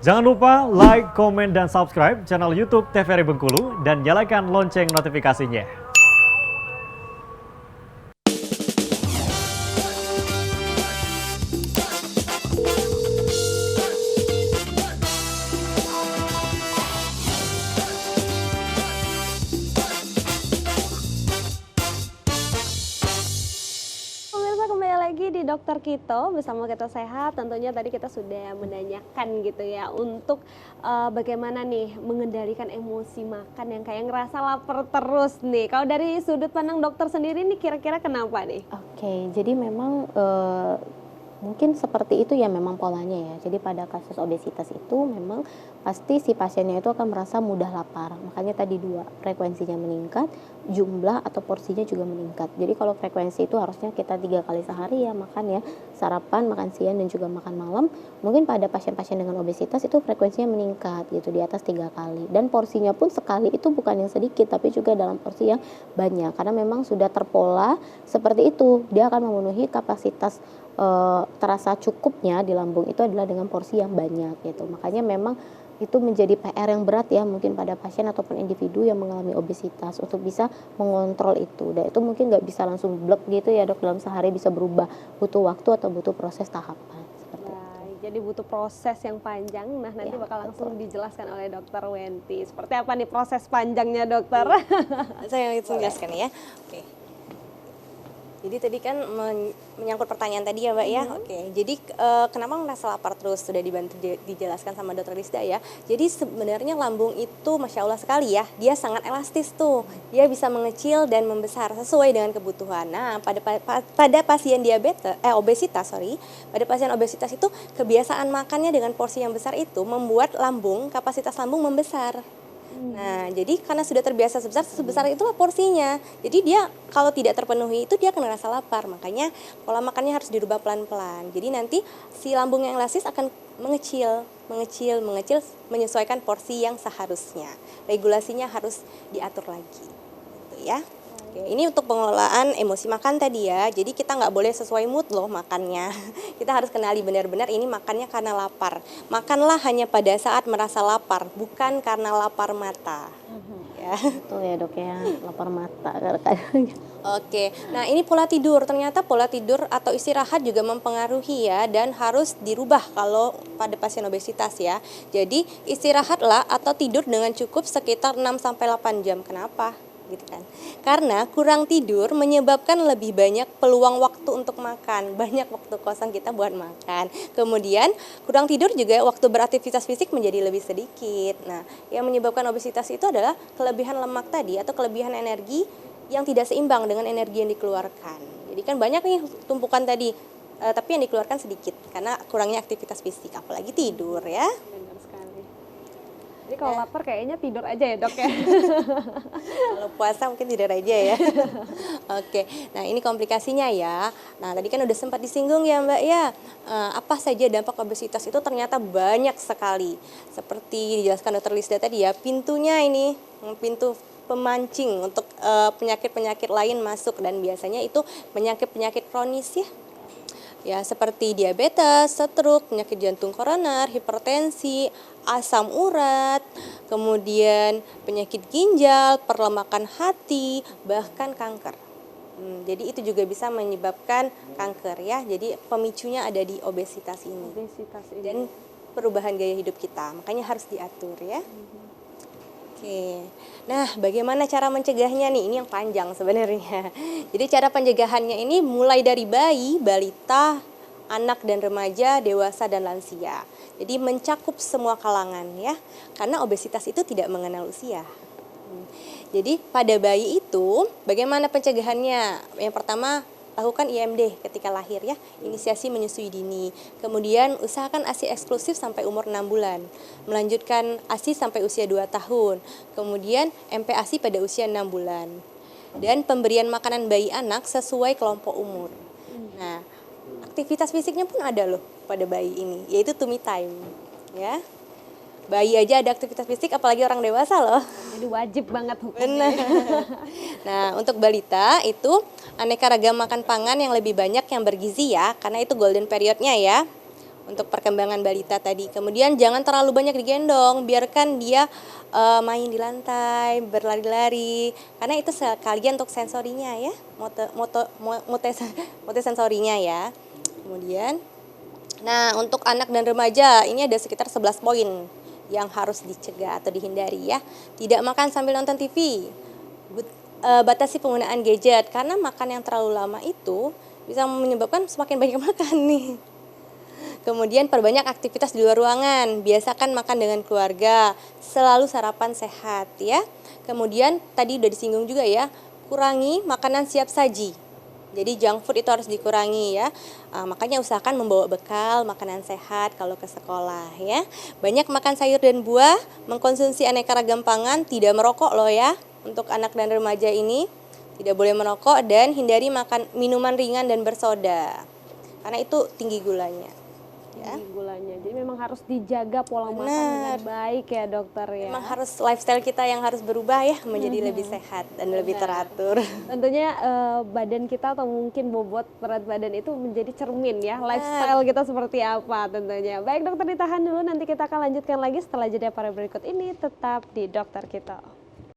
Jangan lupa like, komen, dan subscribe channel YouTube TVRI Bengkulu dan nyalakan lonceng notifikasinya. Pemirsa, kembali lagi di Dokter Kito bersama Kita Sehat. Tentunya tadi kita sudah menanyakan gitu ya untuk bagaimana nih mengendalikan emosi makan yang kayak ngerasa lapar terus nih. Kalau dari sudut pandang dokter sendiri nih kira-kira kenapa nih? Oke, jadi memang mungkin seperti itu ya memang polanya ya. Jadi pada kasus obesitas itu memang pasti si pasiennya itu akan merasa mudah lapar. Makanya tadi dua, frekuensinya meningkat, jumlah atau porsinya juga meningkat. Jadi kalau frekuensi itu harusnya kita 3 kali sehari ya makan ya, sarapan, makan siang dan juga makan malam. Mungkin pada pasien-pasien dengan obesitas itu frekuensinya meningkat gitu di atas 3 kali. Dan porsinya pun sekali itu bukan yang sedikit tapi juga dalam porsi yang banyak. Karena memang sudah terpola seperti itu. Dia akan memenuhi kapasitas terasa cukupnya di lambung itu adalah dengan porsi yang banyak gitu. Makanya memang itu menjadi PR yang berat ya mungkin pada pasien ataupun individu yang mengalami obesitas untuk bisa mengontrol itu. Dan itu mungkin nggak bisa langsung blek gitu ya dok, dalam sehari bisa berubah, butuh waktu atau butuh proses tahapan seperti itu. Baik, jadi butuh proses yang panjang. Nah nanti Ya, bakal langsung betul. dijelaskan oleh dokter Wenti. Seperti apa nih proses panjangnya dokter? Saya langsung jelaskan ya. Oke. Jadi tadi kan menyangkut pertanyaan tadi ya Mbak ya. Oke. Jadi kenapa merasa lapar terus sudah dibantu dijelaskan sama Dokter Rizda ya. Jadi sebenarnya lambung itu Masya Allah sekali ya. Dia sangat elastis tuh. Dia bisa mengecil dan membesar sesuai dengan kebutuhan. Nah pada pasien obesitas pada pasien obesitas itu kebiasaan makannya dengan porsi yang besar itu membuat kapasitas lambung membesar. Nah, jadi karena sudah terbiasa sebesar itulah porsinya. Jadi dia kalau tidak terpenuhi itu dia akan merasa lapar. Makanya pola makannya harus dirubah pelan-pelan. Jadi nanti si lambung yang elastis akan mengecil menyesuaikan porsi yang seharusnya. Regulasinya harus diatur lagi. Gitu ya. Oke, ini untuk pengelolaan emosi makan tadi ya. Jadi kita nggak boleh sesuai mood loh makannya. Kita harus kenali benar-benar ini makannya karena lapar. Makanlah hanya pada saat merasa lapar, bukan karena lapar mata. Ya. Betul ya dok ya, lapar mata kadang-kadang. Oke, nah ini pola tidur. Ternyata pola tidur atau istirahat juga mempengaruhi ya dan harus dirubah kalau pada pasien obesitas ya. Jadi istirahatlah atau tidur dengan cukup sekitar 6-8 jam. Kenapa? Gitu kan. Karena kurang tidur menyebabkan lebih banyak peluang waktu untuk makan, banyak waktu kosong kita buat makan. Kemudian kurang tidur juga waktu beraktivitas fisik menjadi lebih sedikit. Nah, yang menyebabkan obesitas itu adalah kelebihan lemak tadi atau kelebihan energi yang tidak seimbang dengan energi yang dikeluarkan. Jadi kan banyak nih tumpukan tadi, tapi yang dikeluarkan sedikit karena kurangnya aktivitas fisik, apalagi tidur ya. Benar sekali. Jadi kalau lapar kayaknya tidur aja ya dok ya. Kalau puasa mungkin tidur aja ya. Oke, nah ini komplikasinya ya. Nah tadi kan udah sempat disinggung ya Mbak ya. Apa saja dampak obesitas itu ternyata banyak sekali. Seperti dijelaskan Dokter Lisda tadi ya, pintunya ini, pintu pemancing untuk penyakit-penyakit lain masuk dan biasanya itu penyakit-penyakit kronis ya. Ya, seperti diabetes, stroke, penyakit jantung koroner, hipertensi, asam urat, kemudian penyakit ginjal, perlemakan hati, bahkan kanker. Jadi itu juga bisa menyebabkan kanker ya. Jadi pemicunya ada di obesitas ini. Obesitas ini. Dan perubahan gaya hidup kita. Makanya harus diatur ya. Oke, nah bagaimana cara mencegahnya nih? Ini yang panjang sebenarnya. Jadi cara pencegahannya ini mulai dari bayi, balita, anak dan remaja, dewasa dan lansia. Jadi mencakup semua kalangan ya, karena obesitas itu tidak mengenal usia. Jadi pada bayi itu bagaimana pencegahannya? Yang pertama lakukan IMD ketika lahir ya, inisiasi menyusui dini. Kemudian usahakan ASI eksklusif sampai umur 6 bulan. Melanjutkan ASI sampai usia 2 tahun. Kemudian MPASI pada usia 6 bulan. Dan pemberian makanan bayi anak sesuai kelompok umur. Nah, aktivitas fisiknya pun ada loh pada bayi ini, yaitu tummy time ya. Bayi aja ada aktivitas fisik, apalagi orang dewasa loh. Jadi wajib banget hukumnya. Benar. Nah, untuk balita itu aneka ragam makan pangan yang lebih banyak yang bergizi ya, karena itu golden periodnya ya. untuk perkembangan balita tadi. Kemudian jangan terlalu banyak digendong, biarkan dia main di lantai, berlari-lari, karena itu sekalian untuk sensorinya ya, mote sensorinya ya. Kemudian, nah untuk anak dan remaja ini ada sekitar 11 poin yang harus dicegah atau dihindari ya. Tidak makan sambil nonton TV, batasi penggunaan gadget, karena makan yang terlalu lama itu bisa menyebabkan semakin banyak makan nih. Kemudian perbanyak aktivitas di luar ruangan, biasakan makan dengan keluarga, selalu sarapan sehat ya. Kemudian tadi udah disinggung juga ya, kurangi makanan siap saji. Jadi junk food itu harus dikurangi ya. Makanya usahakan membawa bekal makanan sehat kalau ke sekolah ya. Banyak makan sayur dan buah, mengkonsumsi aneka ragam pangan, tidak merokok loh ya. Untuk anak dan remaja ini tidak boleh merokok dan hindari makan minuman ringan dan bersoda. Karena itu tinggi gulanya. Ya. Gulanya. Jadi memang harus dijaga pola makan dengan baik ya dokter ya. Memang harus lifestyle kita yang harus berubah ya menjadi lebih sehat dan lebih teratur. Tentunya badan kita atau mungkin bobot berat badan itu menjadi cermin ya, lifestyle kita seperti apa tentunya. Baik dokter, ditahan dulu, nanti kita akan lanjutkan lagi setelah jeda para berikut ini, tetap di Dokter Kito.